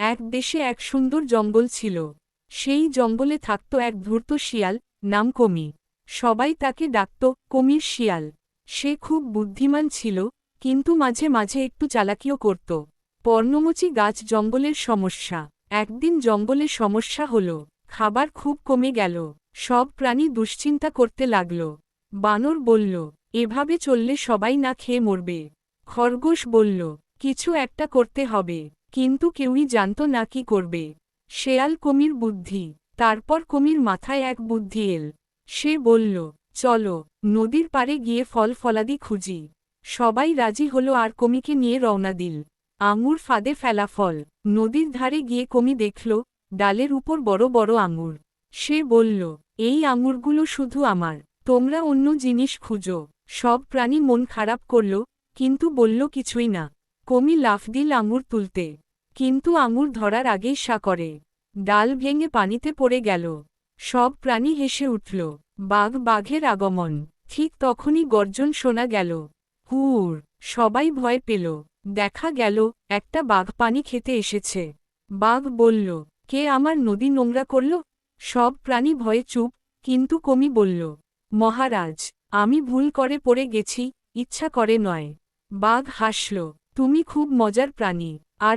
এক দেশে এক সুন্দর জঙ্গল ছিল। সেই জঙ্গলে থাকত এক ধূর্ত শিয়াল, নাম কমি। সবাই তাকে ডাকত কমির শিয়াল। সে খুব বুদ্ধিমান ছিল, কিন্তু মাঝে মাঝে একটু চালাকিও করত। পর্ণমোচী গাছ জঙ্গলের সমস্যা। একদিন জঙ্গলে সমস্যা হল, খাবার খুব কমে গেল। সব প্রাণী দুশ্চিন্তা করতে লাগল। বানর বলল, এভাবে চললে সবাই না খেয়ে মরবে। খরগোশ বলল, কিছু একটা করতে হবে, কিন্তু কেউই জানত না কি করবে। শেয়াল কমির বুদ্ধি। তারপর কমির মাথায় এক বুদ্ধি এল। সে বলল, চলো, নদীর পাড়ে গিয়ে ফল ফলাদি খুঁজি। সবাই রাজি হলো আর কমিকে নিয়ে রওনা দিল। আঙুর ফাঁদে ফেলা ফল। নদীর ধারে গিয়ে কমি দেখল, ডালের উপর বড় বড় আঙুর। সে বলল, এই আঙুরগুলো শুধু আমার, তোমরা অন্য জিনিস খুঁজো। সব প্রাণী মন খারাপ করল, কিন্তু বলল কিছুই না। কমি লাফ দিল আঙুর তুলতে, কিন্তু আঙুর ধরার আগেই সা করে। ডাল ভেঙে পানিতে পড়ে গেল। সব প্রাণী হেসে উঠল। বাঘের আগমন। ঠিক তখনই গর্জন শোনা গেল। হুর! সবাই ভয় পেল। দেখা গেল, একটা বাঘ পানি খেতে এসেছে। বাঘ বলল, কে আমার নদী নোংরা করল? সব প্রাণী ভয়ে চুপ, কিন্তু কমি বলল, মহারাজ, আমি ভুল করে পড়ে গেছি, ইচ্ছা করে নয়। বাঘ হাসল, তুমি খুব মজার প্রাণী। আর